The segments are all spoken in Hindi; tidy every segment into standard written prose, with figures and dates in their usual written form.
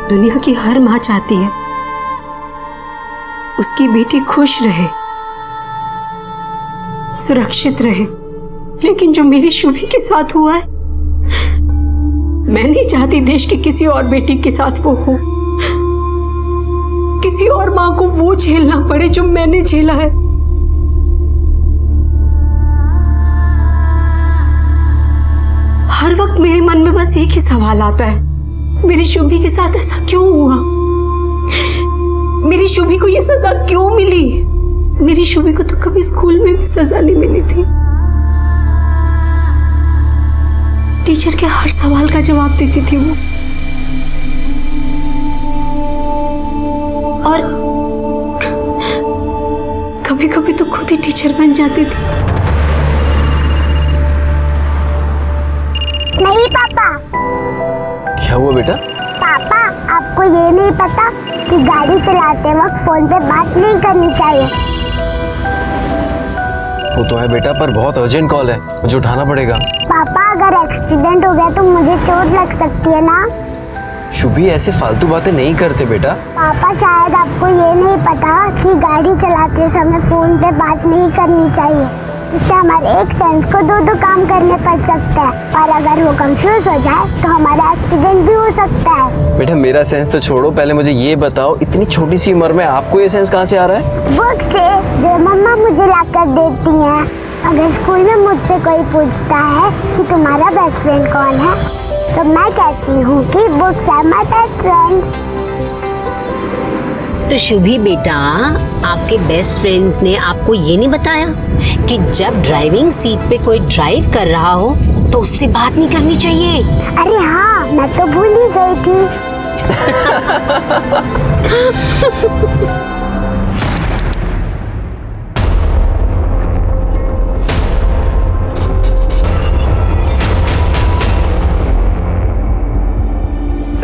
दुनिया की हर माँ चाहती है उसकी बेटी खुश रहे, सुरक्षित रहे, लेकिन जो मेरी शुभी के साथ हुआ है, मैं नहीं चाहती देश की किसी और बेटी के साथ वो हो, किसी और मां को वो झेलना पड़े जो मैंने झेला है। हर वक्त मेरे मन में बस एक ही सवाल आता है, मेरी शुभी के साथ ऐसा क्यों हुआ? मेरी शुभी को ये सजा क्यों मिली? मेरी शुभी को तो कभी स्कूल में भी सजा नहीं मिली थी। टीचर के हर सवाल का जवाब देती थी वो, और कभी कभी तो खुद ही टीचर बन जाती थी। नहीं पापा। क्या हुआ बेटा? पापा, आपको ये नहीं पता कि गाड़ी चलाते वक्त फोन पे बात नहीं करनी चाहिए। वो तो है बेटा, पर बहुत अर्जेंट कॉल है, मुझे उठाना पड़ेगा। पापा, अगर एक्सीडेंट हो गया तो मुझे चोट लग सकती है ना। शुभी ऐसे फालतू बातें नहीं करते बेटा। पापा, शायद आपको ये नहीं पता कि गाड़ी चलाते समय फोन पे बात नहीं करनी चाहिए, इससे हमारे एक सेंस को दो काम करने पड़ सकते हैं, और अगर वो कंफ्यूज हो जाए तो हमारा एक्सीडेंट भी हो सकता है। बेटा मेरा सेंस तो छोड़ो, पहले मुझे ये बताओ, इतनी छोटी सी उम्र में आपको ये सेंस कहाँ से आ रहा है? बुक से, जो मम्मा मुझे लाकर देती हैं। अगर स्कूल में मुझसे कोई पूछता है कि तुम्हारा बेस्ट फ्रेंड कौन है, तो मैं कहती हूँ कि books are my best friend. तो शुभी बेटा, आपके बेस्ट फ्रेंड्स ने आपको ये नहीं बताया कि जब ड्राइविंग सीट पे कोई ड्राइव कर रहा हो तो उससे बात नहीं करनी चाहिए? अरे हाँ, मैं तो भूल ही गई थी।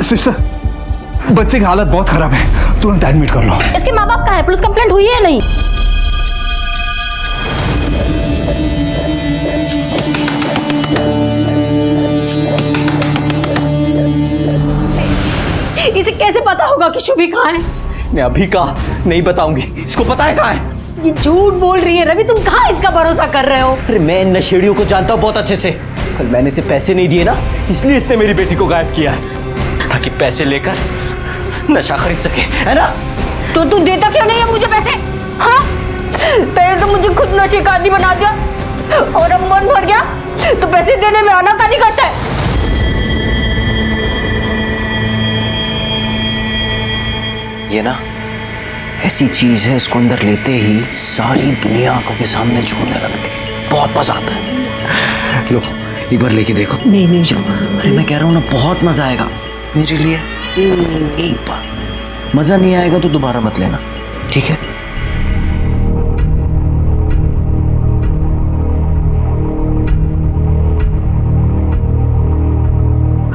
सिस्टर, बच्चे की हालत बहुत खराब है, तुरंत एडमिट कर लो। इसके माँ बाप कहाँ है? पुलिस कंप्लेंट हुई है नहीं? इसे कैसे पता होगा कि शुभी कहाँ है? इसने अभी कहा नहीं बताऊंगी, इसको पता है कहाँ है। ये झूठ बोल रही है। रवि, तुम कहाँ इसका भरोसा कर रहे हो? अरे मैं इन नशेड़ियों को जानता हूँ बहुत अच्छे से। कल मैंने इसे पैसे नहीं दिए ना, इसलिए इसने मेरी बेटी को गायब किया है, ताकि पैसे लेकर नशा खरीद सके, है ना? तो तू देता क्यों नहीं है मुझे पैसे? हाँ, पहले तो मुझे खुद नशे का आदी बना दिया, और अब मन भर गया तो पैसे देने में आनाकानी करता है। ये ना ऐसी चीज है, इसको अंदर लेते ही सारी दुनिया आंखों के सामने झूमने लगती है, बहुत मजा आता है। लो एक बार लेके देखो। नहीं अरे मैं कह रहा हूँ ना, बहुत मजा आएगा मेरे लिए। एक बार, मजा नहीं आएगा तो दोबारा मत लेना, ठीक है?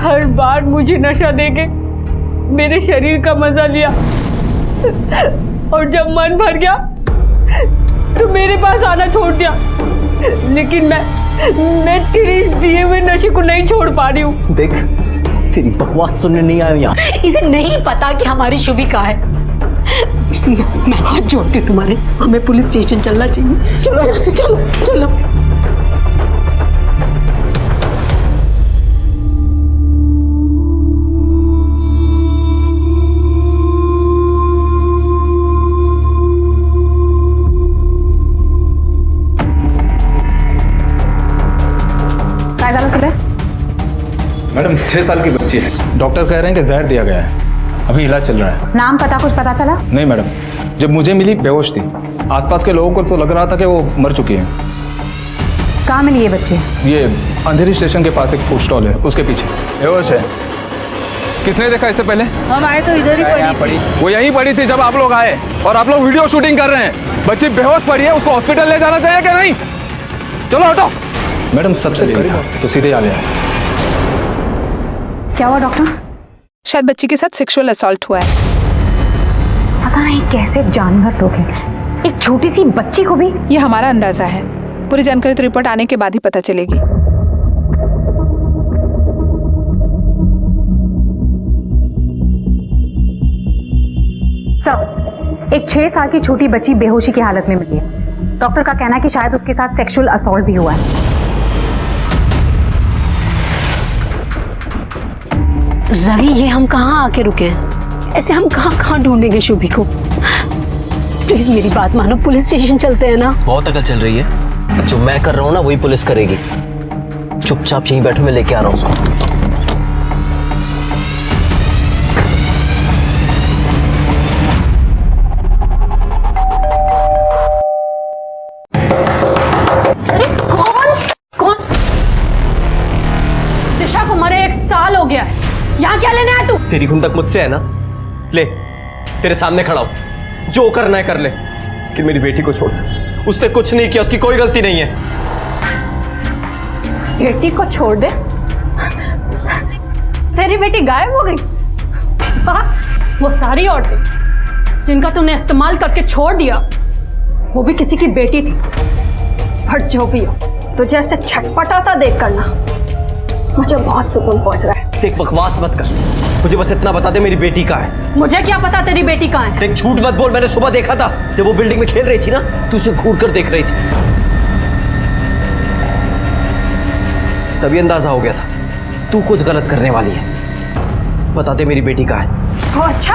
हर बार मुझे नशा देके मेरे शरीर का मजा लिया, और जब मन भर गया तो मेरे पास आना छोड़ दिया। लेकिन मैं तेरे इस दिए हुए नशे को नहीं छोड़ पा रही हूँ। देख, तेरी बकवास सुनने नहीं आया यहाँ। इसे नहीं पता कि हमारी शुभी कहाँ है। मैं हाथ जोड़ती हूँ तुम्हारे, हमें पुलिस स्टेशन चलना चाहिए। चलो यहाँ से, चलो चलो। मैडम 6 साल की बच्ची है, डॉक्टर कह रहे हैं कि जहर दिया गया है, अभी इलाज चल रहा है। नाम पता कुछ पता चला? नहीं मैडम, जब मुझे मिली बेहोश थी, आसपास के लोगों को तो लग रहा था कि वो मर चुकी है। कहाँ मिली ये बच्ची? ये अंधेरी स्टेशन के पास एक फूड स्टॉल है, उसके पीछे बेहोश है। किसने देखा इससे पहले? हम आए तो इधर ही पड़ी। वो यहीं पड़ी थी जब आप लोग आए, और आप लोग वीडियो शूटिंग कर रहे हैं। बच्ची बेहोश पड़ी है, उसको हॉस्पिटल ले जाना चाहिए कि नहीं? चलो हटो। मैडम सबसे करीब तो सीधे आ गया। क्या हुआ डॉक्टर? शायद बच्ची के साथ सेक्सुअल असॉल्ट हुआ है। पता नहीं कैसे जानवर लोग हैं, एक छोटी सी बच्ची को भी। ये हमारा अंदाजा है, पूरी जानकारी तो रिपोर्ट आने के बाद ही पता चलेगी। सर, एक 6 साल की छोटी बच्ची बेहोशी की हालत में मिली है। डॉक्टर का कहना है कि शायद उसके साथ सेक्सुअल असॉल्ट भी हुआ है। रवि, ये हम कहाँ आके रुके हैं? ऐसे हम कहाँ कहाँ ढूंढेंगे शुभी को? प्लीज मेरी बात मानो, पुलिस स्टेशन चलते हैं ना। बहुत अकल चल रही है। जो मैं कर रहा हूँ ना वही पुलिस करेगी। चुपचाप यहीं बैठो, मैं लेके आ रहा हूँ उसको। कौन? दिशा को मरे 1 साल हो गया है। यहाँ क्या लेने आया तू? तेरी खुंदक मुझसे है ना, ले तेरे सामने खड़ा हूं, जो करना है कर ले, कि मेरी बेटी को छोड़ दे। उसने कुछ नहीं किया, उसकी कोई गलती नहीं है। बेटी को छोड़ दे? तेरी बेटी गायब हो गई? वो सारी औरतें जिनका तूने इस्तेमाल करके छोड़ दिया, वो भी किसी की बेटी थी। बट जो भी हो, तुझे ऐसे छटपटाता देख करना मुझे बहुत सुकून पहुंच रहा है। देख, बकवास मत कर, मुझे बस इतना बता दे मेरी बेटी कहाँ है। मुझे क्या पता तेरी बेटी कहाँ है? देख, झूठ मत बोल, मैंने सुबह देखा था जब वो बिल्डिंग में खेल रही थी ना, तू उसे घूर कर देख रही थी, तभी अंदाजा हो गया था तू कुछ गलत करने वाली है। बता दे मेरी बेटी कहाँ है। ओ अच्छा,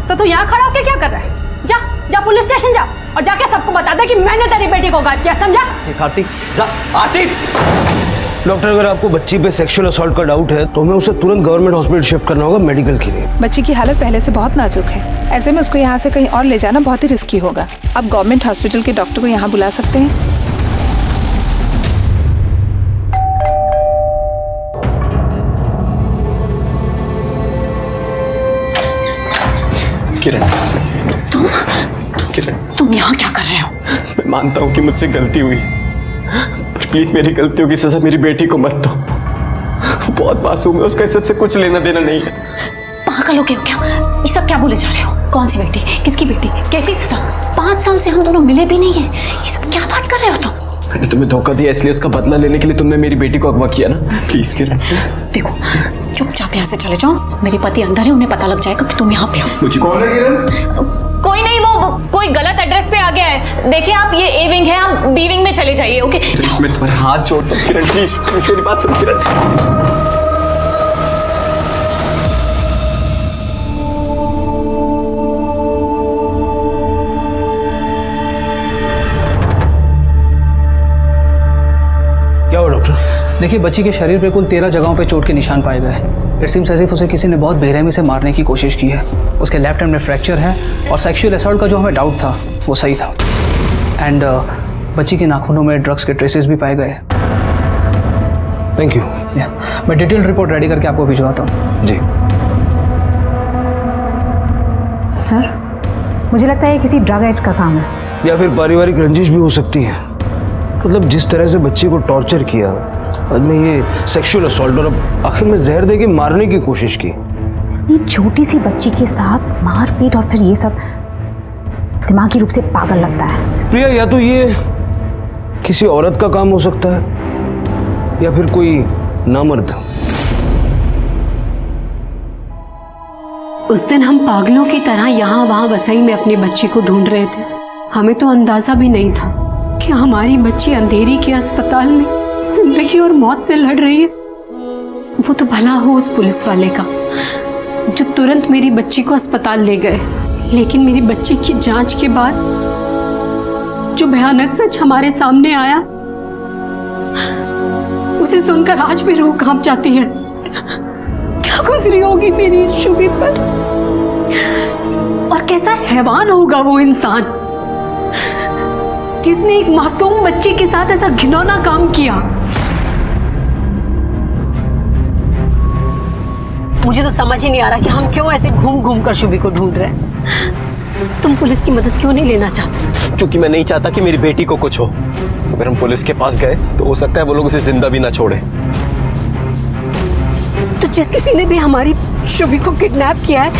तो तू यहाँ खड़ा होके क्या कर रहा है? जा जा पुलिस स्टेशन जा और जाके सबको बता दे कि मैंने तेरी बेटी को गायब किया, समझा? आरती, जा आरती। डॉक्टर, अगर आपको बच्ची पे सेक्सुअल असॉल्ट का डाउट है तो हमें उसे तुरंत गवर्नमेंट हॉस्पिटल शिफ्ट करना होगा मेडिकल के लिए। बच्ची की हालत पहले से बहुत नाजुक है, ऐसे में उसको यहाँ से कहीं और ले जाना बहुत ही रिस्की होगा। आप गवर्नमेंट हॉस्पिटल के डॉक्टर को यहाँ बुला सकते हैं। किरण, किरण, तुम यहाँ क्या कर रहे हो? मैं मानता हूँ कि मुझसे गलती हुई, पर प्लीज मेरी गलतियों की सजा मेरी बेटी को मत दो। बहुत मासूम है, उसका इस सबसे कुछ लेना देना नहीं है। पागल हो गए हो क्या? ये सब क्या बोले जा रहे हो? कौन सी बेटी? किसकी बेटी? कैसी सजा? 5 साल से हम दोनों मिले भी नहीं है, ये सब क्या बात कर रहे हो तुम? मैंने तुम्हें धोखा दिया, इसलिए उसका बदला लेने के लिए तुमने मेरी बेटी को अगवा किया ना। प्लीज किरण, देखो, चुपचाप यहाँ से चले जाओ। मेरे पति अंदर है, उन्हें पता लग जाएगा कि तुम यहाँ पे हो। मुझे कौन है किरण? कोई नहीं, वो कोई गलत एड्रेस पे आ गया है। देखिए आप, ये ए विंग है, आप बी विंग में चले जाइए। ओके, जाओ। मैं तुम्हारे हाथ जोड़ता हूँ किरण, प्लीज प्लीज मेरी बात सुन किरण। क्या हुआ डॉक्टर? देखिए, बच्ची के शरीर पे कुल 13 जगहों पे चोट के निशान पाए गए हैं। इट सीम्स एज इफ उसे किसी ने बहुत बेरहमी से मारने की कोशिश की है। उसके लेफ्ट हैंड में फ्रैक्चर है और सेक्सुअल असॉल्ट का जो हमें डाउट था वो सही था। एंड बच्ची के नाखूनों में ड्रग्स के ट्रेसेस भी पाए गए। Thank you. मैं डिटेल रिपोर्ट रेडी करके आपको भिजवाता हूँ। जी सर, मुझे लगता है ये किसी ड्रग एडिक्ट का काम है। या फिर पारिवारिक रंजिश भी हो सकती है। मतलब जिस तरह से बच्ची को टॉर्चर किया, बाद में ये सेक्सुअल असॉल्ट, और अब आखिर में जहर दे के मारने की कोशिश की। इतनी छोटी सी बच्ची के साथ मारपीट और फिर ये सब, दिमागी रूप से पागल लगता है। प्रिया, या तो ये किसी औरत का काम हो सकता है या फिर कोई नामर्द। उस दिन हम पागलों की तरह यहाँ वहाँ वसई में अपनी बच्ची को ढूंढ रहे थे। हमें तो अंदाजा भी नहीं था कि हमारी बच्ची अंधेरी के अस्पताल में जिंदगी और मौत से लड़ रही है। वो तो भला हो उस पुलिस वाले का जो तुरंत मेरी बच्ची को अस्पताल ले गए, लेकिन मेरी बच्ची की जांच के बाद जो भयानक सच हमारे सामने आया, उसे सुनकर आज भी रूह कांप जाती है। क्या गुजरी होगी मेरी शुभी पर, और कैसा हैवान होगा वो इंसान जिसने एक मासूम बच्ची के साथ ऐसा घिनौना काम किया। मुझे तो समझ ही नहीं आ रहा कि हम क्यों ऐसे घूम घूम कर शुभी को ढूंढ रहे हैं। तुम पुलिस की मदद क्यों नहीं लेना चाहते? क्योंकि मैं नहीं चाहता कि मेरी बेटी को कुछ हो। अगर हम पुलिस के पास गए तो हो सकता है वो लोग उसे जिंदा भी ना छोड़े। तो जिस किसी ने भी हमारी शुभी को किडनैप किया है,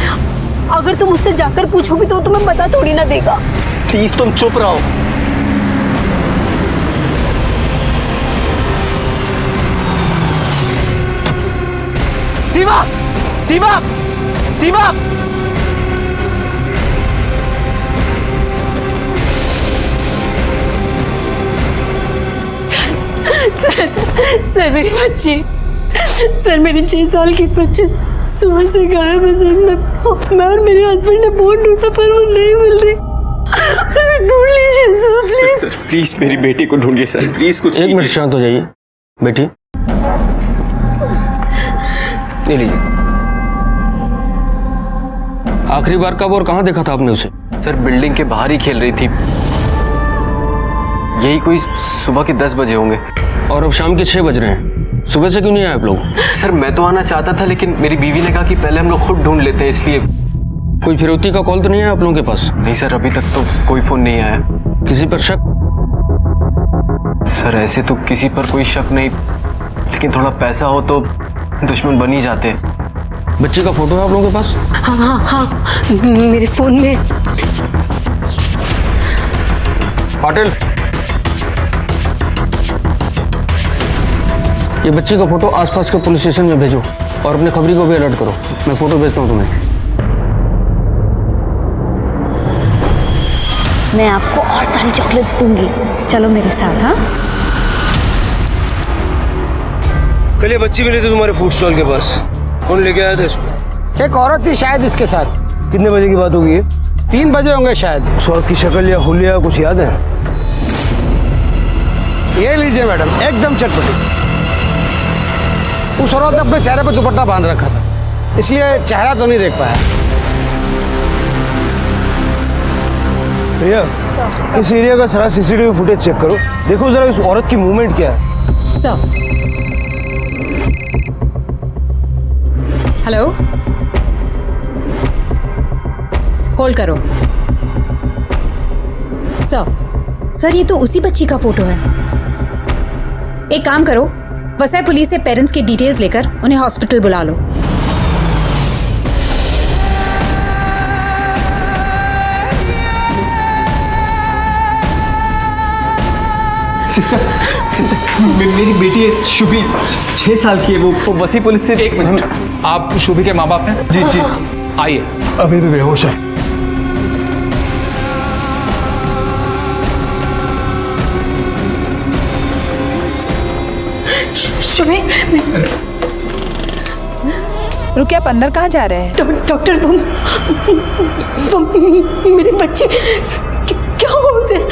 अगर तुम उससे जाकर पूछोगी तो वो तुम्हें पता थोड़ी ना देगा। प्लीज तुम चुप रहो। सीमा, सीमा, सीमा, सर मेरी बच्ची, सर मेरी 6 साल की बच्ची सुबह से गायब है सर। मैं और मेरे हस्बैंड ने बहुत ढूंढा पर वो नहीं मिल रही। उसे ढूंढ लीजिए सर, सर प्लीज मेरी बेटी को ढूंढिए सर, प्लीज कुछ एक मिनट शांत हो जाइए बेटी, ले लीजिए। आखिरी बार कब और कहाँ देखा था आपने उसे? सर बिल्डिंग के बाहर ही खेल रही थी, यही कोई सुबह के 10 बजे होंगे। और अब शाम के 6 बज रहे हैं, सुबह से क्यों नहीं आए आप लोग? सर मैं तो आना चाहता था लेकिन मेरी बीवी ने कहा कि पहले हम लोग खुद ढूंढ लेते हैं, इसलिए। कोई फिरौती का कॉल तो नहीं है आप लोगों के पास? नहीं सर, अभी तक तो कोई फोन नहीं आया। किसी पर शक? सर ऐसे तो किसी पर कोई शक नहीं, लेकिन थोड़ा पैसा हो तो दुश्मन बन ही जाते। बच्चे का फोटो है आप लोगों के पास? हाँ हाँ हाँ मेरे फोन में। पाटिल, ये बच्चे का फोटो आसपास के पुलिस स्टेशन में भेजो और अपने खबरी को भी अलर्ट करो। मैं फोटो भेजता हूँ तुम्हें। मैं आपको और सारी चॉकलेट्स दूंगी, चलो मेरे साथ। हाँ, कल ये बच्ची मिली थी तुम्हारे फूड स्टॉल के पास, कौन लेके आया था इसको? एक औरत थी शायद इसके साथ। कितने बजे की बात होगी? 3 बजे होंगे शायद। उस औरत की शक्ल या हुलिया कुछ याद है? ये लीजिए मैडम, एकदम चटपटी। उस औरत ने अपने चेहरे पर दुपट्टा बांध रखा था, इसलिए चेहरा तो नहीं देख पाया। भैया इस एरिया का सारा सीसीटीवी फुटेज चेक करो, देखो जरा इस औरत की मूवमेंट क्या है। सर, हेलो, होल्ड करो। सर ये तो उसी बच्ची का फोटो है। एक काम करो, वसई पुलिस से पेरेंट्स की डिटेल्स लेकर उन्हें हॉस्पिटल बुला लो। सिस्टर मेरी बेटी है शुभी, 6 साल की है, वो वसई पुलिस से। 1 मिनट, आप शुभी के माँ बाप हैं? जी जी। आइए। अभी भी बेहोश है। शुभी, रुकिए, आप अंदर कहाँ जा रहे हैं? डॉक्टर वो मेरी बच्ची क्या हुआ उसे?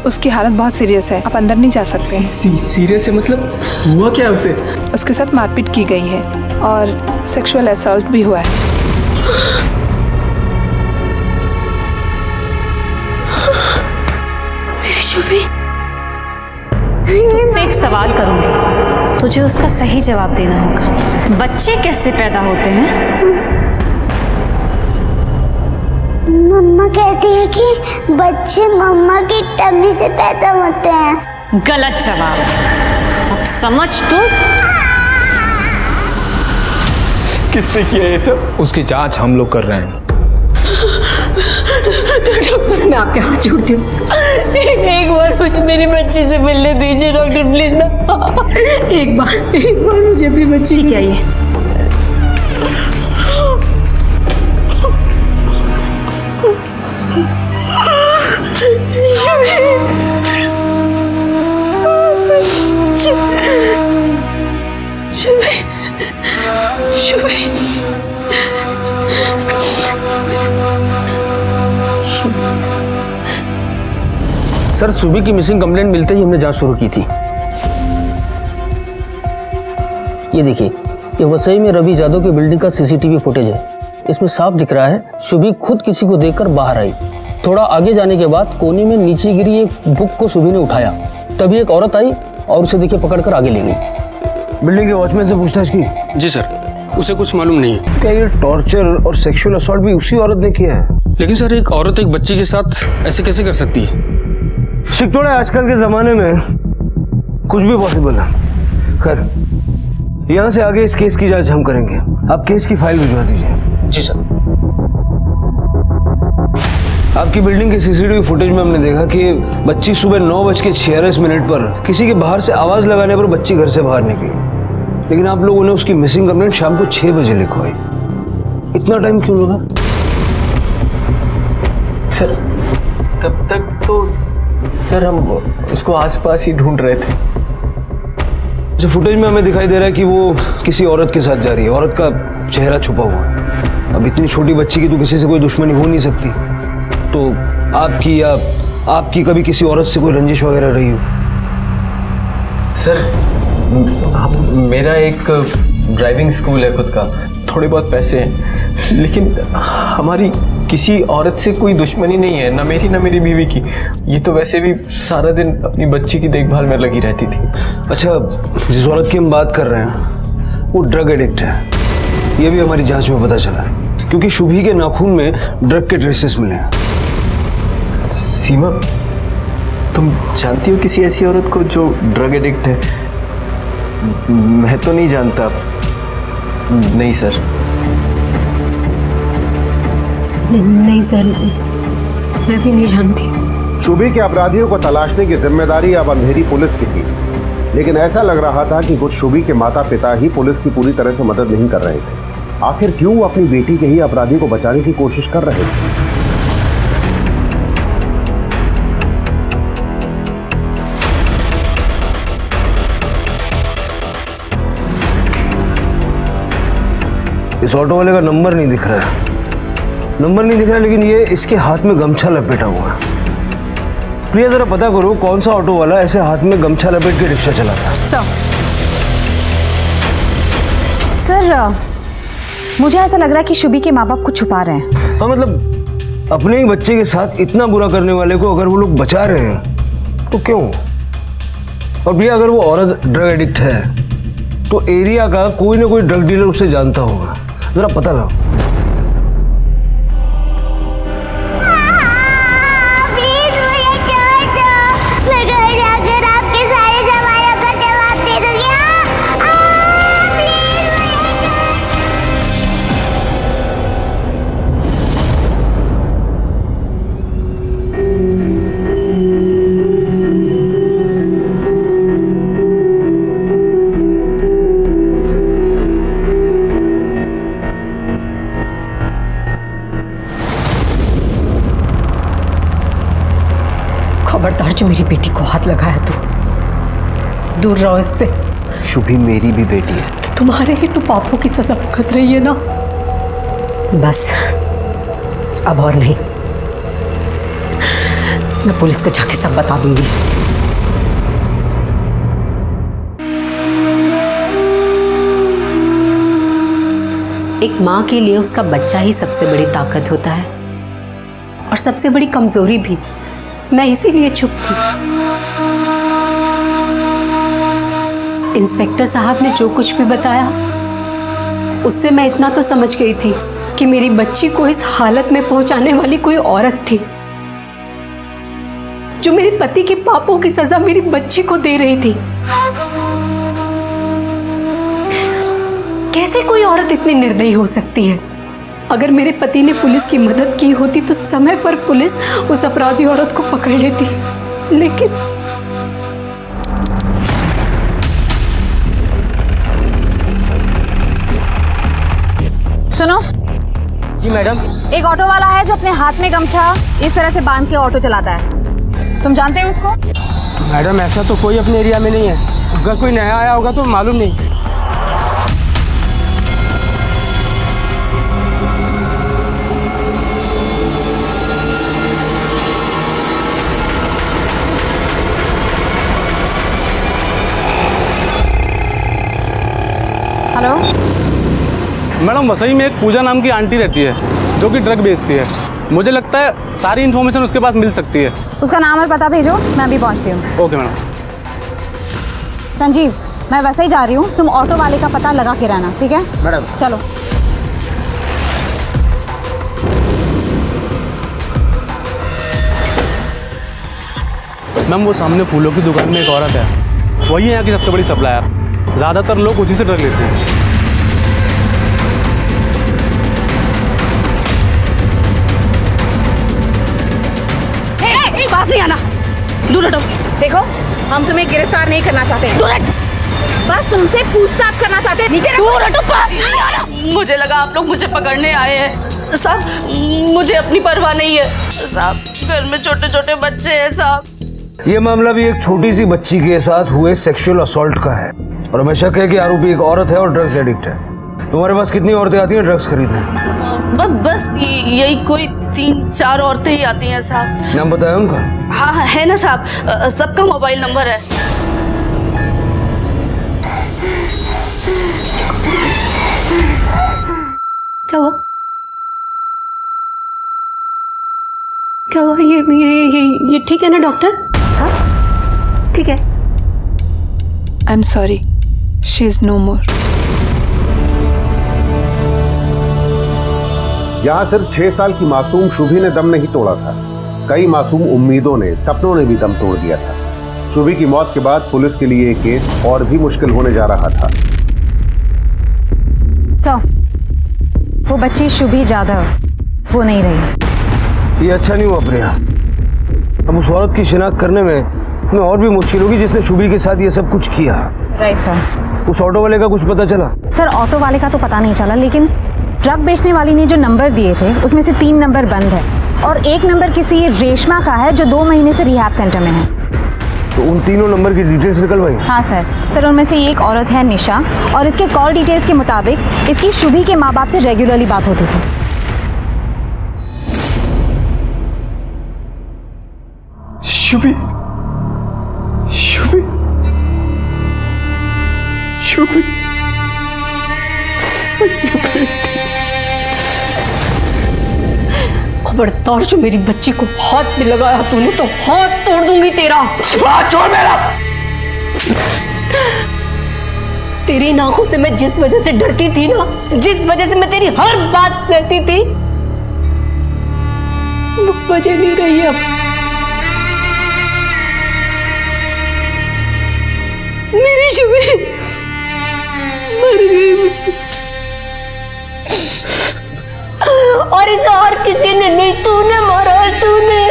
उसकी हालत बहुत सीरियस है, आप अंदर नहीं जा सकते। सीरियस है मतलब? हुआ क्या उसे? उसके साथ मारपीट की गई है और सेक्सुअल असॉल्ट भी हुआ है। मेरी शुभी, तुझसे एक सवाल करूंगी, तुझे उसका सही जवाब देना होगा। बच्चे कैसे पैदा होते हैं? मम्मा कहती है कि बच्चे मम्मा की टम्मी से पैदा होते हैं। गलत जवाब। अब समझ तू। किसने किया ये सब? उसकी जांच हम लोग कर रहे हैं। डॉक्टर मैं आपके हाथ जोड़ती हूँ, एक बार मुझे मेरी बच्ची से मिलने दीजिए डॉक्टर, प्लीज ना। एक बार मुझे अपनी बच्ची। ठीक है, ये सर शुभी की मिसिंग कंप्लेंट मिलते ही हमने जांच शुरू की थी। ये देखिए, ये वसई में रवि यादव की बिल्डिंग का सीसीटीवी फुटेज है। इसमें साफ दिख रहा है शुभी खुद किसी को देखकर बाहर आई। थोड़ा आगे जाने के बाद कोने में नीचे गिरी एक बुक को शुभी ने उठाया, तभी एक औरत आई और उसे देखिए पकड़कर आगे ले गई। बिल्डिंग के वॉचमैन से पूछताछ की? जी सर, उसे कुछ मालूम नहीं है। क्या ये टॉर्चर और सेक्सुअल असॉल्ट भी उसी औरत ने किया है? लेकिन सर एक औरत एक बच्ची के साथ ऐसे कैसे कर सकती है? शिकतोड़ा आजकल के जमाने में कुछ भी पॉसिबल है। खैर, यहाँ से आगे इस केस की जांच हम करेंगे। आप केस की फाइल भिजवा दीजिए। जी सर। आपकी बिल्डिंग के सीसीटीवी फुटेज में हमने देखा कि बच्ची सुबह 9:46 पर किसी के बाहर से आवाज लगाने पर बच्ची घर से बाहर निकली, लेकिन आप लोगों ने उसकी मिसिंग कंप्लेंट शाम को 6 बजे लिखवाई। इतना टाइम क्यों लगा? सर तब तक तो सर हम उसको आसपास ही ढूंढ रहे थे। जो फुटेज में हमें दिखाई दे रहा है कि वो किसी औरत के साथ जा रही है, औरत का चेहरा छुपा हुआ है। अब इतनी छोटी बच्ची की तो किसी से कोई दुश्मनी हो नहीं सकती, तो आपकी या आपकी कभी किसी औरत से कोई रंजिश वगैरह रही हो? सर मेरा एक ड्राइविंग स्कूल है खुद का, थोड़े बहुत पैसे हैं, लेकिन हमारी किसी औरत से कोई दुश्मनी नहीं है, ना मेरी ना मेरी बीवी की। ये तो वैसे भी सारा दिन अपनी बच्ची की देखभाल में लगी रहती थी। अच्छा, जिस औरत की हम बात कर रहे हैं वो ड्रग एडिक्ट है, ये भी हमारी जांच में पता चला है, क्योंकि शुभी के नाखून में ड्रग के ट्रेसेस मिले हैं। सीमा, तुम जानती हो किसी ऐसी औरत को जो ड्रग एडिक्ट है? मैं तो नहीं जानता। नहीं सर। नहीं सर, मैं भी नहीं जानती। शुभी के अपराधियों को तलाशने की जिम्मेदारी अब अंधेरी पुलिस की थी, लेकिन ऐसा लग रहा था कि कुछ शुभी के माता पिता ही पुलिस की पूरी तरह से मदद नहीं कर रहे थे। आखिर क्यों वो अपनी बेटी के ही अपराधी को बचाने की कोशिश कर रहे थे? इस ऑटो वाले का नंबर नहीं दिख रहा है, लेकिन ये इसके हाथ में गमछा लपेटा हुआ है। प्रिया, जरा पता करो कौन सा ऑटो वाला ऐसे हाथ में गमछा लपेट के रिक्शा चलाता है। सर, मुझे ऐसा लग रहा है कि शुभी के माँ बाप कुछ छुपा रहे हैं। हाँ, मतलब अपने ही बच्चे के साथ इतना बुरा करने वाले को अगर वो लोग बचा रहे हैं तो क्यों? और भैया, अगर वो औरत ड्रग एडिक्ट है तो एरिया का कोई ना कोई ड्रग डीलर उसे जानता होगा, जरा पता लगाओ। खबरदार, जो मेरी बेटी को हाथ लगाया तो दूर रहो इससे। शुभी मेरी भी बेटी है। तो तुम्हारे ही तो पापों की सजा भुगत रही है ना। बस अब और नहीं, मैं पुलिस को जाके सब बता दूंगी। एक माँ के लिए उसका बच्चा ही सबसे बड़ी ताकत होता है और सबसे बड़ी कमजोरी भी। मैं इसीलिए चुप थी। इंस्पेक्टर साहब ने जो कुछ भी बताया उससे मैं इतना तो समझ गई थी कि मेरी बच्ची को इस हालत में पहुंचाने वाली कोई औरत थी जो मेरे पति के पापों की सजा मेरी बच्ची को दे रही थी। कैसे कोई औरत इतनी निर्दयी हो सकती है? अगर मेरे पति ने पुलिस की मदद की होती तो समय पर पुलिस उस अपराधी औरत को पकड़ लेती, लेकिन सुनो जी मैडम। एक ऑटो वाला है जो अपने हाथ में गमछा इस तरह से बांध के ऑटो चलाता है, तुम जानते हो उसको? मैडम, ऐसा तो कोई अपने एरिया में नहीं है, अगर कोई नया आया होगा तो मालूम नहीं। हेलो मैडम, वसई में एक पूजा नाम की आंटी रहती है जो कि ड्रग बेचती है। मुझे लगता है सारी इन्फॉर्मेशन उसके पास मिल सकती है। उसका नाम और पता भेजो, मैं अभी पहुंचती हूँ। Okay madam. संजीव, मैं वैसे ही जा रही हूँ, तुम ऑटो वाले का पता लगा के रहना, ठीक है? मैडम। चलो। मैम, वो सामने फूलों की दुकान में एक औरत है, वही है यहाँ की सबसे बड़ी सप्लायर। ज़्यादातर लोग उसी से ड्रग लेते हैं। पास नहीं आना, दूर हटो। देखो, हम तुम्हें गिरफ्तार नहीं करना चाहते, दूर हट। बस तुमसे पूछताछ करना चाहते हैं, नीचे दूर हटो। पास नहीं आना। मुझे लगा आप लोग मुझे पकड़ने आए हैं साहब, मुझे अपनी परवाह नहीं है साहब, घर में छोटे छोटे बच्चे हैं साहब। ये मामला भी एक छोटी सी बच्ची के साथ हुए सेक्सुअल असॉल्ट का है। और हमें शक है कि आरोपी एक औरत है और ड्रग्स एडिक्ट है। तुम्हारे पास कितनी औरतें आती हैं ड्रग्स खरीदने? बस यही कोई 3-4 औरतें ही आती हैं साहब। नाम बताया उनका? हाँ है ना साहब, सबका मोबाइल नंबर है। क्या हुआ? क्या हुआ? ये ठीक है ना डॉक्टर? हाँ ठीक है। I am sorry, she is no more. यहाँ सिर्फ 6 साल की मासूम शुभी ने दम नहीं तोड़ा था, कई मासूम उम्मीदों ने, सपनों ने भी दम तोड़ दिया था। शुभी की मौत के बाद पुलिस के लिए ये केस और भी मुश्किल होने जा रहा था। वो बच्ची शुभी जाधव वो नहीं रही। ये अच्छा नहीं हुआ प्रिया। अब उस औरत की शिनाख्त करने में हमें और भी मुश्किल होगी जिसने शुभी के साथ ये सब कुछ किया। Right sir. उस ऑटो वाले का कुछ पता चला? सर ऑटो वाले का तो पता नहीं चला, लेकिन ड्रग बेचने वाली ने जो नंबर दिए थे उसमें से 3 नंबर बंद है और 1 नंबर किसी रेशमा का है जो 2 महीने से रिहैब सेंटर में है। तो उन तीनों नंबर की डिटेल्स निकलवाई? हाँ सर उनमें से एक औरत है निशा और इसके कॉल डिटेल्स के मुताबिक इसकी शुभी के माँ बाप से रेगुलरली बात होती थी। शुभी शुभी शुभी खबरदार जो मेरी बच्ची को हाथ में लगाया तूने तो हाथ तोड़ दूंगी तेरा। हाथ छोड़ मेरा। तेरी इन आंखों से मैं जिस वजह से डरती थी ना, जिस वजह से मैं तेरी हर बात सहती थी, वो वजह नहीं रही अब। मेरी शुभी मर गई और इसे और किसी ने नहीं, तूने मारा, तूने।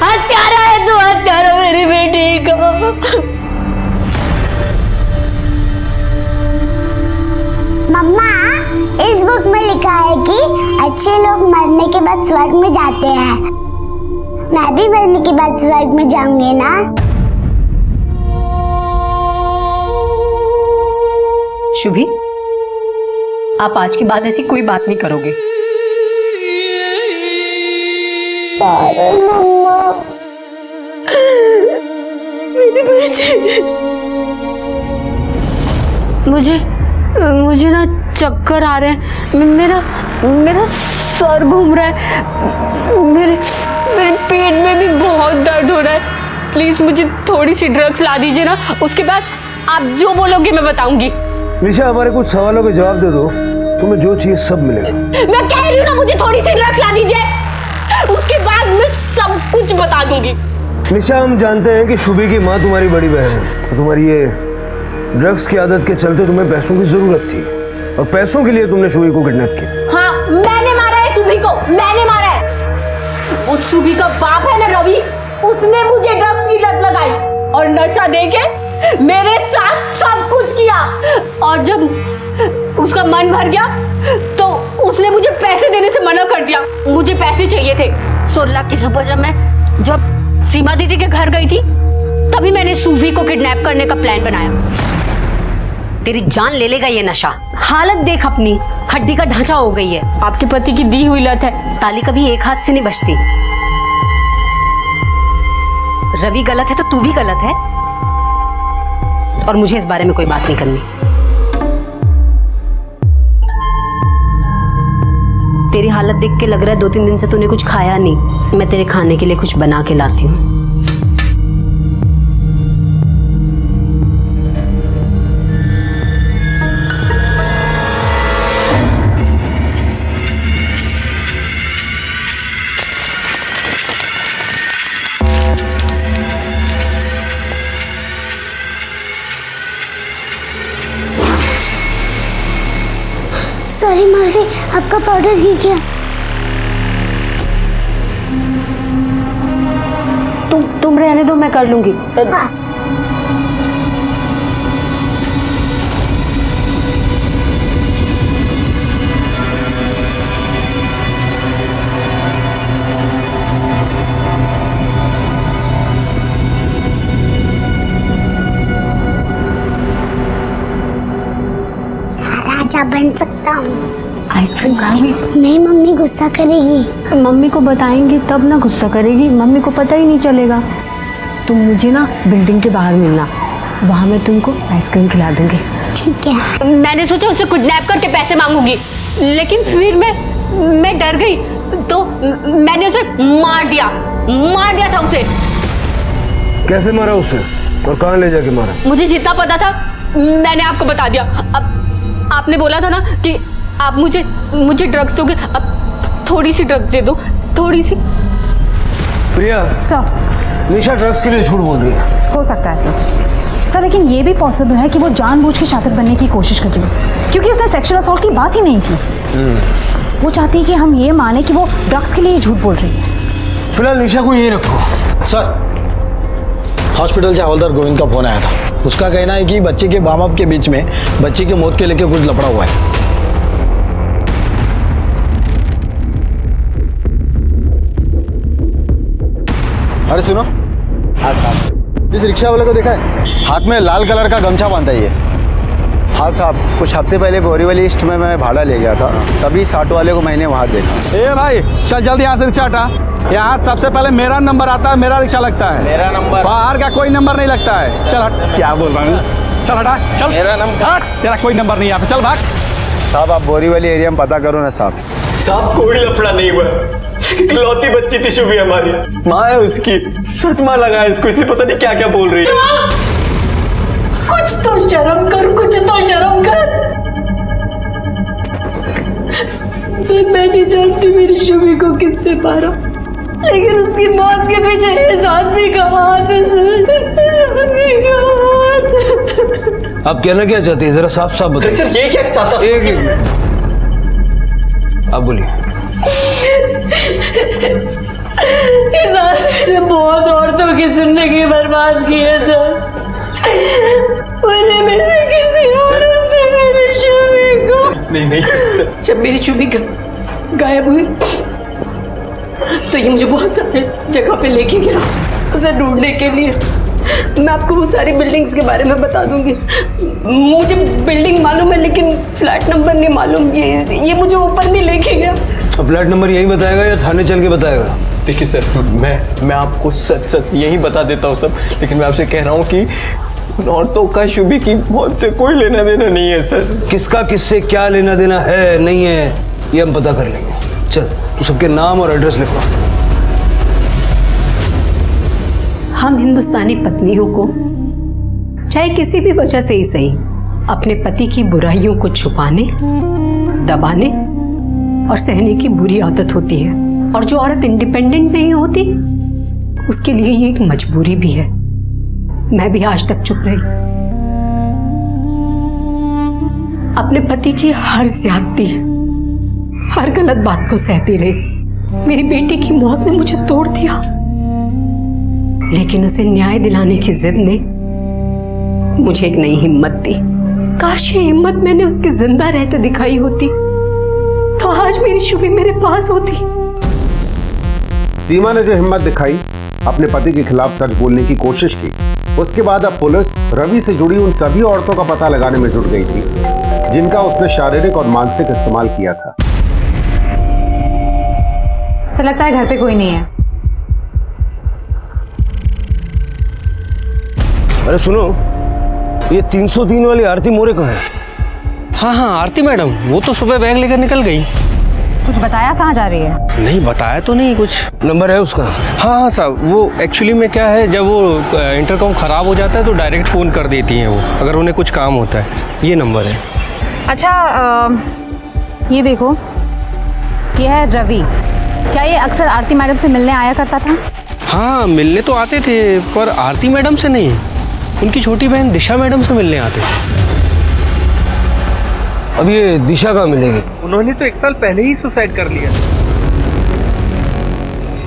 हत्यारा है तू, हत्यारा मेरी बेटी का। मम्मा, इस बुक में लिखा है कि अच्छे लोग मरने के बाद स्वर्ग में जाते हैं। मैं भी मरने के बाद स्वर्ग में जाऊंगी ना? शुभी, आप आज के बाद ऐसी कोई बात नहीं करोगे। मेरी बच्ची, मुझे ना चक्कर आ रहे हैं, मेरा सर घूम रहा है, मेरे पेट में भी बहुत दर्द हो रहा है। प्लीज मुझे थोड़ी सी ड्रग्स ला दीजिए ना, उसके बाद आप जो बोलोगे मैं बताऊंगी। निशा, हमारे कुछ सवालों के जवाब दे दो, तुम्हें जो चाहिए सब मिलेगा। मैं कह रही हूँ ना, मुझे थोड़ी सी ड्रग्स ला दीजिए, उसके बाद मैं सब कुछ बता दूंगी। निशा, हम जानते हैं कि शुभी की माँ तुम्हारी बड़ी बहन है, तुम्हारी ये ड्रग्स की आदत के चलते तुम्हें पैसों की जरूरत थी और पैसों के लिए तुमने शुभी को किडनैप किया। हाँ, मैंने मारा है शुभी को, मैंने मारा है। वो शुभी का बाप है ना रवि, उसने मुझे ड्रग्स की लत लगाई और नशा देके मेरे साथ सब कुछ किया, और जब उसका मन भर गया तो उसने मुझे पैसे देने से मना कर दिया। मुझे पैसे चाहिए थे। 16 की सुबह जब सीमा दीदी के घर गई थी तभी मैंने सूफी को किडनैप करने का प्लान बनाया। तेरी जान ले लेगा ये नशा। हालत देख अपनी, हड्डी का ढांचा हो गई है। आपके पति की दी हुई लत है। ताली कभी एक हाथ से नहीं बचती। रवि गलत है तो तू भी गलत है और मुझे इस बारे में कोई बात नहीं करनी। तेरी हालत देख के लग रहा है 2-3 दिन से तूने कुछ खाया नहीं। मैं तेरे खाने के लिए कुछ बना के लाती हूँ। सॉरी मौसी, आपका पाउडर गिर गया। तुम रहने दो, मैं कर लूंगी। हाँ। आइसक्रीम खाओगी? नहीं, मम्मी गुस्सा करेगी। मम्मी को बताएंगे तब ना गुस्सा करेगी, मम्मी को पता ही नहीं चलेगा। तुम मुझे ना बिल्डिंग के बाहर मिलना, वहाँ मैं तुमको आइसक्रीम खिला दूंगी। ठीक है। मैंने सोचा उससे किडनैप करके पैसे मांगूंगी, लेकिन फिर मैं डर गई, तो मैंने उसे मार दिया था उसे। कैसे मारा उसे और कहाँ ले जाके मारा? मुझे जितना पता था मैंने आपको बता दिया। अब आपने बोला था ना कि आप मुझे ड्रग्स दोगे, अब थोड़ी सी ड्रग्स दे दो, थोड़ी सी। प्रिया, सर निशा ड्रग्स के लिए झूठ बोल रही है। हो सकता है सर, लेकिन ये भी पॉसिबल है कि वो जानबूझ के शातिर बनने की कोशिश कर रही है, क्योंकि उसने सेक्सुअल असॉल्ट की बात ही नहीं की। वो चाहती है कि हम ये माने कि वो ड्रग्स के लिए ही झूठ बोल रही है। फिलहाल निशा को ये रखो। सर, हॉस्पिटल से हवलदार गोविंद का फोन आया था। उसका कहना है कि बच्चे के माँ बाप के बीच में बच्चे की मौत के लेके कुछ लफड़ा हुआ है। अरे सुनो, इस रिक्शा वाले को देखा है? हाथ में लाल कलर का गमछा बांधा है ये। हाँ साहब, कुछ हफ्ते पहले बोरीवली ईस्ट में मैं भाड़ा ले गया था, तभी 60 वाले को मैंने वहाँ देखा। ए भाई चल जल्दी यहाँ से रिक्शा हटा। यहाँ सबसे पहले मेरा नंबर आता है, मेरा रिक्शा लगता है। मेरा नंबर? बाहर का कोई नंबर नहीं लगता है। चल हट। क्या बोल रहा हूँ? चल हटा, चल। मेरा नंबर हट, तेरा कोई नंबर नहीं यहाँ पे, चल भाग। साहब आप बोरीवली एरिया में पता करो ना साहब। साहब कोई लफड़ा नहीं हुआ, इकलौती बच्ची थी शुभी हमारी, माँ है उसकी, सटमा लगा है इसको, इसलिए पता नहीं क्या क्या बोल रही है। कुछ तो शर्म कर, कुछ तो शर्म कर। सर मैं नहीं जानती मेरी शुभी को किसने मारा, लेकिन उसकी मौत के पीछे इस आदमी का हाथ है सर, इस आदमी का हाथ। आप कहना क्या चाहते हैं, जरा साफ साफ बताइए। सर ये क्या साफ? एक आप बोलिए। इस आदमी ने बहुत औरतों की जिंदगी बर्बाद की है सर। उन्हें में से किसी औरत ने मेरी शुभी को, नहीं सर। जब मेरी शुभी गायब हुई तो ये मुझे बहुत सारे जगह पे लेके गया उसे ढूंढने के लिए। मैं आपको वो सारी बिल्डिंग्स के बारे में बता दूंगी। मुझे बिल्डिंग मालूम है लेकिन फ्लैट नंबर नहीं मालूम। ये मुझे ऊपर नहीं लेके गया। फ्लैट नंबर यही बताएगा या थाने चल के बताएगा? देखिए सर, मैं आपको सच यही बता देता हूँ सब, लेकिन मैं आपसे कह रहा हूँ कि औरतों का शुभी की मौत से कोई लेना देना नहीं है सर। किसका किससे क्या लेना देना है नहीं है ये हम पता कर लेंगे। चल तू सबके नाम और एड्रेस लिखवा। हम हिंदुस्तानी पत्नियों को चाहे किसी भी वजह से ही सही अपने पति की बुराइयों को छुपाने, दबाने और सहने की बुरी आदत होती है, और जो औरत इंडिपेंडेंट नहीं होती उसके लिए ये एक मजबूरी भी है। मैं भी आज तक चुप रही, अपने पति की हर ज्यादती, हर गलत बात को सहती रही। मेरी बेटी की मौत ने मुझे तोड़ दिया, लेकिन उसे न्याय दिलाने की जिद ने मुझे एक नई हिम्मत दी। काश ये हिम्मत मैंने उसके जिंदा रहते दिखाई होती तो आज मेरी शुभी मेरे पास होती। सीमा ने जो हिम्मत दिखाई, अपने पति के खिलाफ सच बोलने की कोशिश की, उसके बाद अब पुलिस रवि से जुड़ी उन सभी औरतों का पता लगाने में जुट गई थी जिनका उसने शारीरिक और मानसिक इस्तेमाल किया था। सर लगता है घर पे कोई नहीं है। अरे सुनो, ये 303 वाली आरती मोरे कहाँ है? हाँ हाँ आरती मैडम, वो तो सुबह बैग लेकर निकल गई। कुछ बताया कहाँ जा रही है? नहीं बताया तो नहीं कुछ। नंबर है उसका? हाँ हाँ साहब, वो एक्चुअली में क्या है, जब वो इंटरकॉम ख़राब हो जाता है तो डायरेक्ट फ़ोन कर देती हैं वो, अगर उन्हें कुछ काम होता है। ये नंबर है। अच्छा ये देखो, ये है रवि। क्या ये अक्सर आरती मैडम से मिलने आया करता था? हाँ मिलने तो आते थे, पर आरती मैडम से नहीं, उनकी छोटी बहन दिशा मैडम से मिलने आते थे। अब ये दिशा कहाँ मिलेगी? उन्होंने तो 1 साल पहले ही सुसाइड कर लिया।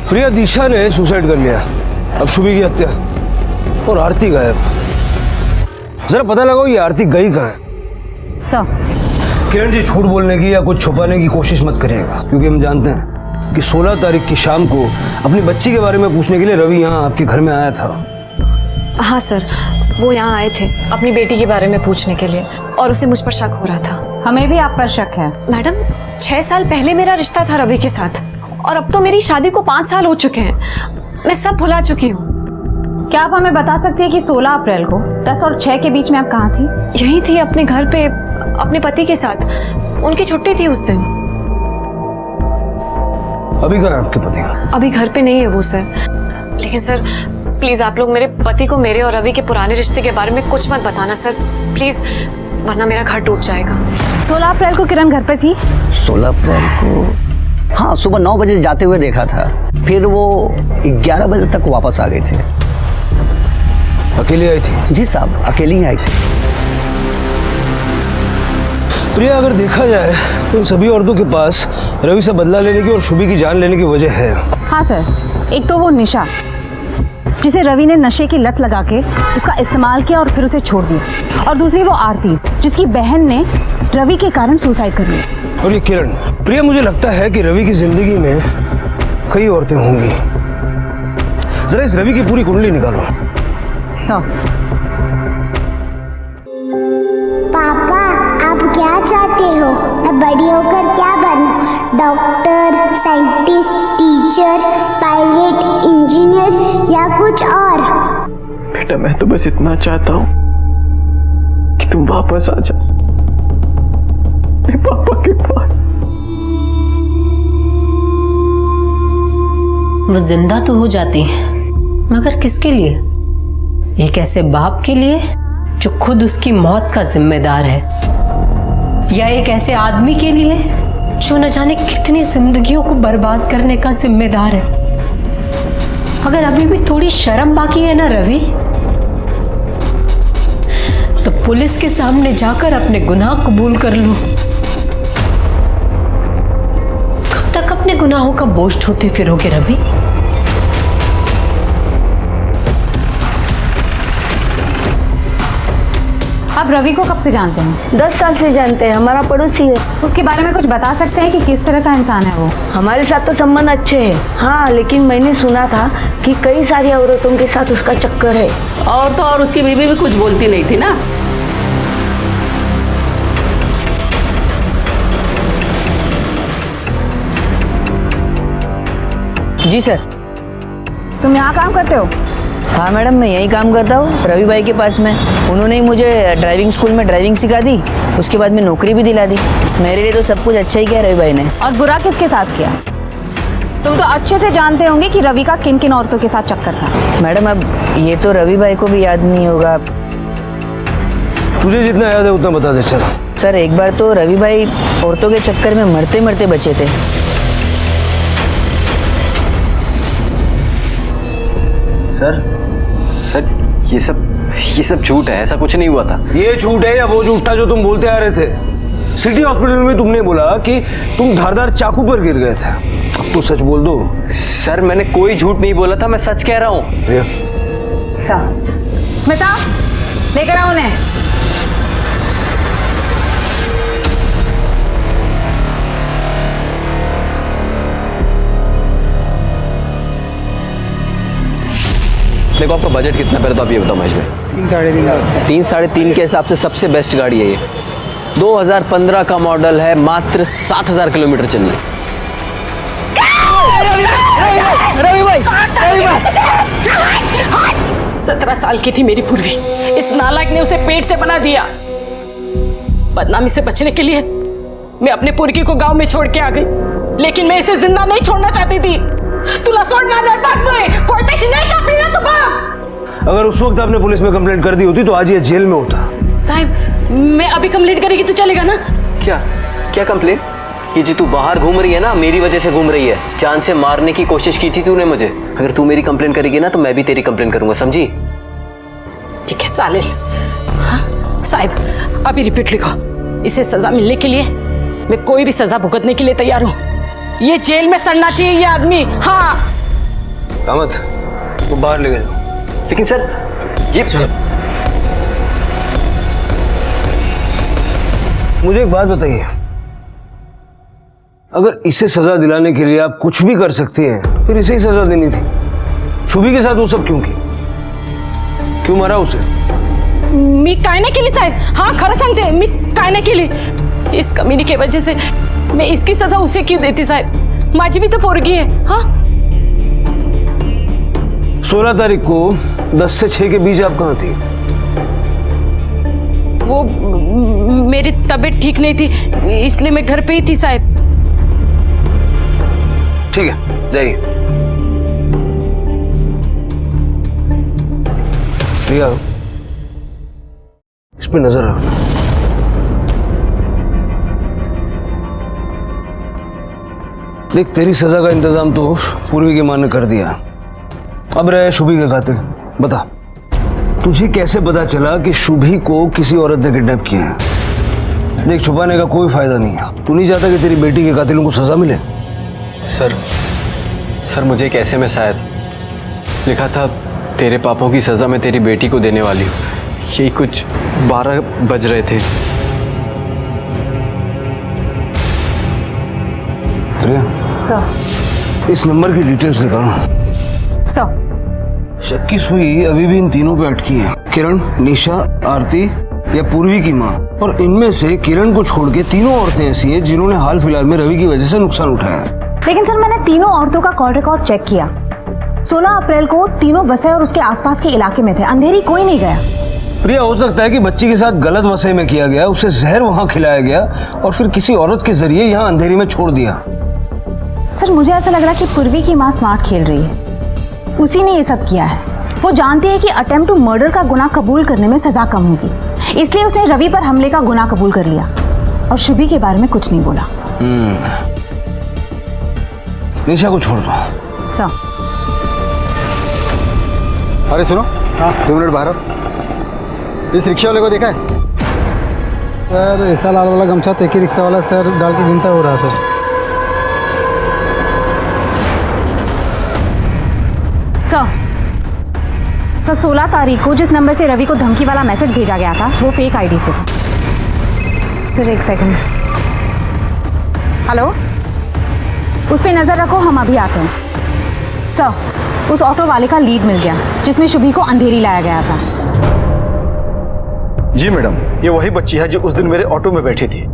प्रिया, दिशा ने सुसाइड कर लिया, अब शुभी की हत्या और आरती गायब। जरा पता लगाओ ये आरती गई कहाँ है। सर किरण जी, झूठ बोलने की या कुछ छुपाने की कोशिश मत करिएगा, क्योंकि हम जानते हैं कि 16 तारीख की शाम को अपनी बच्ची के बारे में पूछने के लिए रवि यहाँ आपके घर में आया था। हाँ सर, वो यहाँ आए थे अपनी बेटी के बारे में पूछने के लिए और उसे मुझ पर शक हो रहा था। हमें भी आप पर शक है। मैडम 6 साल पहले मेरा रिश्ता था रवि के साथ और अब तो मेरी शादी को 5 साल हो चुके हैं। मैं सब भुला चुकी हूँ। क्या आप हमें बता सकती है कि 16 अप्रैल को 10 और 6 के बीच में आप कहाँ थी? यही थी अपने घर पे अपने पति के साथ। उनकी छुट्टी थी उस दिन। अभी कहाँ है आपके पति? अभी घर पे नहीं है वो सर। लेकिन सर प्लीज आप लोग मेरे पति को मेरे और रवि के पुराने रिश्ते के बारे में कुछ मत बताना सर प्लीज, वरना मेरा घर टूट जाएगा। 16 अप्रैल को किरण घर पे थी? 16 अप्रैल को हाँ, सुबह 9 बजे जाते हुए देखा था, फिर वो 11 बजे तक वापस आ गए थे। अकेली आई थी? जी साहब, अकेली ही आई थी। प्रिया, अगर देखा जाए तो इन सभी औरतों के पास रवि से बदला लेने की और शुभी की जान लेने की वजह है। हाँ सर, एक तो वो निशा जिसे रवि ने नशे की लत लगा के उसका इस्तेमाल किया और फिर उसे छोड़ दिया, और दूसरी वो आरती जिसकी बहन ने रवि के कारण सुसाइड कर लिया। और ये किरण। प्रिया, मुझे लगता है कि रवि की जिंदगी में कई औरतें होंगी। जरा इस रवि की पूरी कुंडली निकालो। पापा, आप क्या चाहते हो? मैं बड़ी होकर क्या बनूं? Doctor, scientist, teacher, pilot, engineer या कुछ और? बेटा, मैं तो बस इतना चाहता हूँ कि तुम वापस आ जाओ मेरे पापा के पास। वो जिंदा तो हो जाती हैं, मगर किसके लिए? एक ऐसे बाप के लिए जो खुद उसकी मौत का जिम्मेदार है, या एक ऐसे आदमी के लिए जो न जाने कितनी जिंदगियों को बर्बाद करने का जिम्मेदार है। अगर अभी भी थोड़ी शर्म बाकी है ना रवि, तो पुलिस के सामने जाकर अपने गुनाह कबूल कर लो। कब तक अपने गुनाहों का बोझ ढोते फिरोगे रवि? आप रवि को कब से जानते हैं? 10 साल से जानते हैं, हमारा पड़ोसी है। उसके बारे में कुछ बता सकते हैं कि किस तरह का इंसान है वो? हमारे साथ तो संबंध अच्छे हैं, हाँ, लेकिन मैंने सुना था कि कई सारी औरतों के साथ उसका चक्कर है। और तो और उसकी बीवी भी कुछ बोलती नहीं थी ना। जी सर। तुम यहाँ काम करते हो? हाँ मैडम, मैं यही काम करता हूँ रवि भाई के पास में। उन्होंने ही मुझे ड्राइविंग स्कूल में ड्राइविंग सिखा दी, उसके बाद में नौकरी भी दिला दी। मेरे लिए तो सब कुछ अच्छा ही किया रवि भाई ने। और बुरा किसके साथ किया? तुम तो अच्छे से जानते होंगे कि रवि का किन किन औरतों के साथ चक्कर था। मैडम, अब ये तो रवि भाई को भी याद नहीं होगा। तुझे जितना याद है उतना बता दे। चल सर, एक बार तो रवि भाई औरतों के चक्कर में मरते मरते बचे थे। सर ये सब झूठ है, ऐसा कुछ नहीं हुआ था। ये झूठ है या वो झूठ था जो तुम बोलते आ रहे थे? सिटी हॉस्पिटल में तुमने बोला कि तुम धारदार चाकू पर गिर गए थे। अब तो सच बोल दो। सर, मैंने कोई झूठ नहीं बोला था, मैं सच कह रहा हूँ। स्मिता, लेकर आओ उन्हें। देखो, आपका बजट कितना पहले तो आप ये बताओ महेश भाई। 3-3.5 3-3.5 के हिसाब से सबसे बेस्ट गाड़ी है ये। 2015 का मॉडल है, मात्र 7000 किलोमीटर चली है। रवि भाई 17 साल की थी मेरी पूर्वी, इस नालायक ने उसे पेट से बना दिया। बदनामी से बचने के लिए मैं अपने पुरकी को गांव में छोड़ के आ गई, लेकिन मैं इसे जिंदा नहीं छोड़ना चाहती थी। तुला सोडना कोई नहीं का पीना तो बाप। अगर उस वक्त आपने पुलिस में कंप्लेंट कर दी होती तो आज ये जेल में होता। साहब, मैं अभी कंप्लेंट करेगी तो चलेगा ना? क्या कंप्लेंट? ये जो तू बाहर घूम रही है ना, मेरी वजह से घूम रही है। जान से मारने की कोशिश की थी तूने मुझे। अगर तू मेरी कंप्लेंट करेगी ना तो मैं भी तेरी कंप्लेंट करूंगा, समझी? ठीक है, चालेल। हाँ साहब, अभी रिपीट लिखो। इसे सजा मिलने के लिए मैं कोई भी सजा भुगतने के लिए तैयार हूँ। ये जेल में सड़ना चाहिए ये आदमी। हाँ कामत, वो बाहर ले गए। लेकिन सर ये चलो, मुझे एक बात बताइए, अगर इसे सजा दिलाने के लिए आप कुछ भी कर सकती हैं, फिर इसे ही सजा देनी थी। शुभी के साथ वो सब क्यों की? क्यों मारा उसे? मी काय नाही केली साहेब. हाँ खरं सांगते, मी काय नाही केली. इस कमीनी की वजह से मैं इसकी सजा उसे क्यों देती साहेब? माझी भी तो पोरगी है. हाँ 16 तारीख को 10 से 6 के बीच आप कहाँ थी? वो मेरी तबीयत ठीक नहीं थी, इसलिए मैं घर पे ही थी साहब. ठीक है, जाइए. प्रिया, इस पे नजर रखना. देख, तेरी सजा का इंतजाम तो पूर्वी की मां ने कर दिया. अब रहे शुभी का कातिल. बता, तुझे कैसे पता चला कि शुभी को किसी औरत ने किडनैप किया है? देख, छुपाने का कोई फायदा नहीं है. तू नहीं चाहता कि तेरी बेटी के कातिलों को सजा मिले? सर मुझे एक SMS आया था, लिखा था तेरे पापों की सजा मैं तेरी बेटी को देने वाली हूँ. यही कुछ 12 बज रहे थे. इस नंबर की डिटेल्स निकालो. शक की सुई अभी भी इन तीनों पे अटकी है. किरण, निशा, आरती या पूर्वी की माँ. और इनमें से किरण को छोड़ के तीनों औरतें ऐसी हैं जिन्होंने हाल फिलहाल में रवि की वजह से नुकसान उठाया है. लेकिन सर, मैंने तीनों औरतों का कॉल रिकॉर्ड चेक किया. 16 अप्रैल को तीनों बसे और उसके आसपास के इलाके में थे. अंधेरी कोई नहीं गया. प्रिया, हो सकता है कि बच्ची के साथ गलत वसई में किया गया, उसे जहर वहां खिलाया गया और फिर किसी औरत के जरिए यहाँ अंधेरी में छोड़ दिया. सर, मुझे ऐसा लग रहा है कि पूर्वी की माँ स्मार्ट खेल रही है. उसी ने ये सब किया है. वो जानती है कि अटेम्प्ट टू मर्डर का गुनाह कबूल करने में सजा कम होगी, इसलिए उसने रवि पर हमले का गुनाह कबूल कर लिया और शुभी के बारे में कुछ नहीं बोला. निशा को छोड़ दो. सर. अरे सुनो, 2 मिनट बाहर आओ. इस रिक्शा वाले को देखा है? सर, ऐसा लाल वाला गमछा तो एक ही रिक्शा वाला सर डाल के घूमता हो रहा सर. सर 16 तारीख को जिस नंबर से रवि को धमकी वाला मैसेज भेजा गया था वो फेक आईडी से था. सर एक सेकंड. हेलो, उस पर नजर रखो, हम अभी आते हैं. सर, उस ऑटो वाले का लीड मिल गया जिसमें शुभी को अंधेरी लाया गया था. जी मैडम, ये वही बच्ची है जो उस दिन मेरे ऑटो में बैठी थी,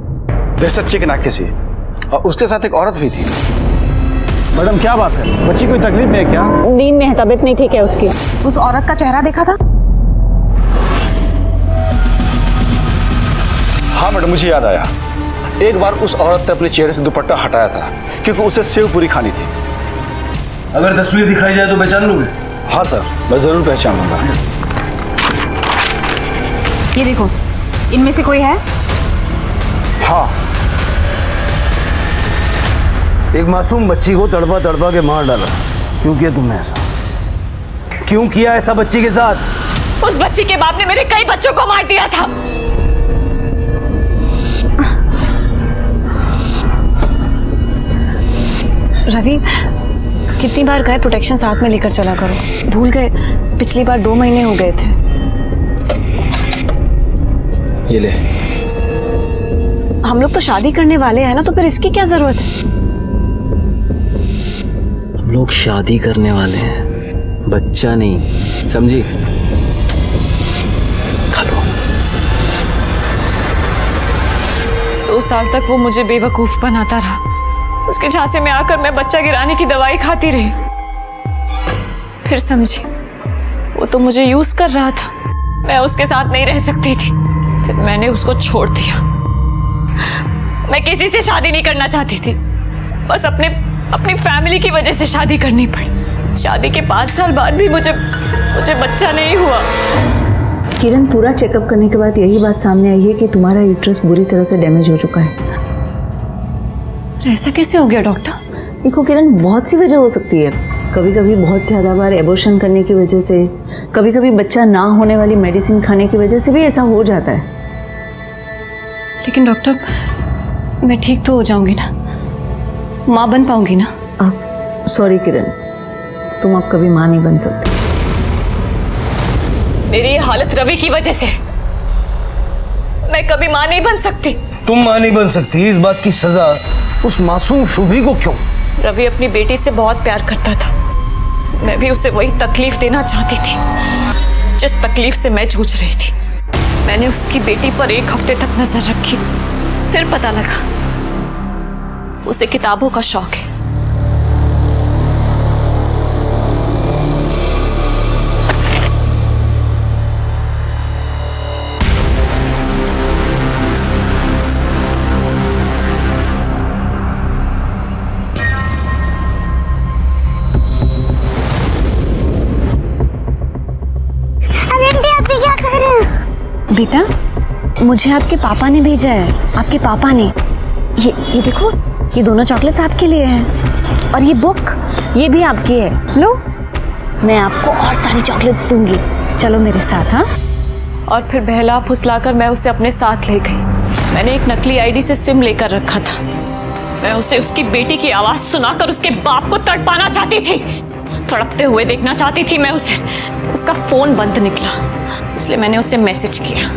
बेसच्चे के नाके से, और उसके साथ एक औरत भी थी. मैडम क्या बात है, बच्ची कोई तकलीफ में है क्या? नींद में है, तबीयत नहीं ठीक है उसकी. उस औरत का चेहरा देखा था? हाँ मैडम, मुझे याद आया. एक बार उस औरत ने अपने चेहरे से दुपट्टा हटाया था क्योंकि उसे सेव पूरी खानी थी. अगर तस्वीर दिखाई जाए तो पहचान लोगे? हाँ सर, मैं जरूर पहचान लूंगा. ये देखो, इनमें से कोई है? हाँ. एक मासूम बच्ची को तड़पा तड़पा के मार डाला. क्यों किया तुमने ऐसा? क्यों किया ऐसा बच्ची के साथ? उस बच्ची के बाप ने मेरे कई बच्चों को मार दिया था. रवि, कितनी बार कहे प्रोटेक्शन साथ में लेकर चला करो, भूल गए? पिछली बार 2 महीने हो गए थे. ये ले. हम लोग तो शादी करने वाले हैं ना, तो फिर इसकी क्या जरूरत है? हम लोग शादी करने वाले हैं, बच्चा नहीं, समझी? खा लो. 2 साल तक वो मुझे बेवकूफ बनाता रहा. उसके झांसे में आकर मैं बच्चा गिराने की दवाई खाती रही. फिर समझी, वो तो मुझे यूज कर रहा था. मैं उसके साथ नहीं रह सकती थी, फिर मैंने उसको छोड़ दिया. मैं किसी से शादी नहीं करना चाहती थी, बस अपनी फैमिली की वजह से शादी करनी पड़ी. शादी के 5 साल बाद भी मुझे बच्चा नहीं हुआ. किरण, पूरा चेकअप करने के बाद यही बात सामने आई है कि तुम्हारा यूट्रस बुरी तरह से डैमेज हो चुका है. ऐसा कैसे हो गया डॉक्टर? देखो किरण, बहुत सी वजह हो सकती है. कभी कभी बहुत ज़्यादा बार एबॉर्शन करने की वजह से, कभी कभी बच्चा ना होने वाली मेडिसिन खाने की वजह से भी ऐसा हो जाता है. लेकिन डॉक्टर, मैं ठीक तो हो जाऊंगी ना, माँ बन पाऊंगी ना? आप सॉरी किरण, तुम अब कभी माँ नहीं बन सकती. मेरी ये हालत रवि की वजह से. मैं कभी माँ नहीं बन सकती. तुम माँ नहीं बन सकती, इस बात की सजा उस मासूम शुभी को क्यों? रवि अपनी बेटी से बहुत प्यार करता था. मैं भी उसे वही तकलीफ देना चाहती थी जिस तकलीफ से मैं जूझ रही थी. मैंने उसकी बेटी पर 1 हफ्ते तक नजर रखी, फिर पता लगा उसे किताबों का शौक है। बेटा, मुझे आपके पापा ने भेजा है, आपके पापा ने। ये देखो, ये दोनों चॉकलेट्स आपके लिए हैं और ये बुक ये भी आपकी है। लो, मैं आपको और सारी चॉकलेट्स दूंगी, चलो मेरे साथ। हाँ। और फिर बहला फुसलाकर मैं उसे अपने साथ ले गई। मैंने एक नकली आईडी से सिम लेकर रखा था। मैं उसे उसकी बेटी की आवाज सुनाकर उसके बाप को तड़पाना चाहती थी, तड़पते हुए देखना चाहती थी मैं उसे। उसका फोन बंद निकला, इसलिए मैंने उसे मैसेज किया।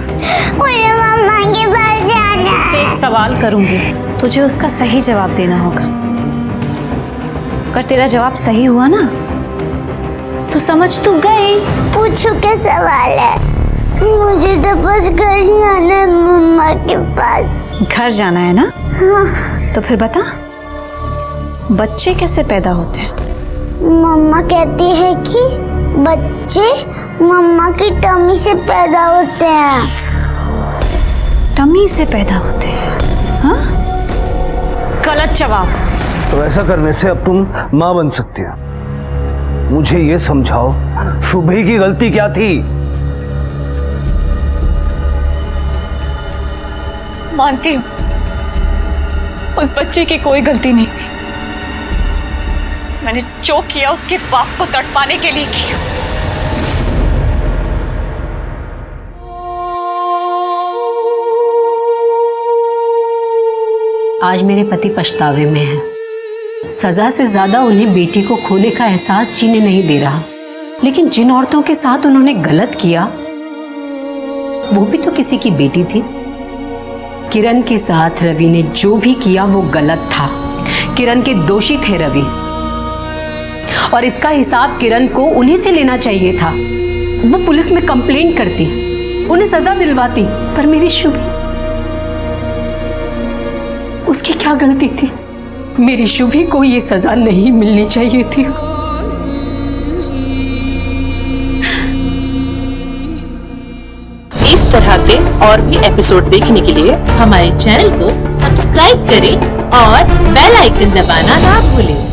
मुझे मम्मा के पास जाना है। से एक सवाल करूंगी, तुझे उसका सही जवाब देना होगा। अगर तेरा जवाब सही हुआ ना तो समझ तू गई। पूछो क्या सवाल है? मुझे तो बस घर ही आना है, मम्मा के पास। घर जाना है ना? हाँ। तो फिर बता, बच्चे कैसे पैदा होते हैं? मम्मा कहती है कि बच्चे मम्मा की टमी से पैदा होते हैं। टमी से पैदा होते हैं? हाँ? गलत जवाब। तो ऐसा करने से अब तुम माँ बन सकती हो। मुझे ये समझाओ, शुभी की गलती क्या थी? मानती हूँ उस बच्चे की कोई गलती नहीं थी। मैंने जो किया उसके बाप को तड़पाने के लिए किया। आज मेरे पति पछतावे में हैं। सजा से ज्यादा उन्हें बेटी को खोने का एहसास जीने नहीं दे रहा। लेकिन जिन औरतों के साथ उन्होंने गलत किया वो भी तो किसी की बेटी थी। किरण के साथ रवि ने जो भी किया वो गलत था। किरण के दोषी थे रवि, और इसका हिसाब किरण को उन्हीं से लेना चाहिए था। वो पुलिस में कंप्लेंट करती, उन्हें सजा दिलवाती, पर मेरी शुभी, उसकी क्या गलती थी? मेरी शुभी को ये सजा नहीं मिलनी चाहिए थी। इस तरह के और भी एपिसोड देखने के लिए हमारे चैनल को सब्सक्राइब करें और बेल आइकन दबाना ना भूलें।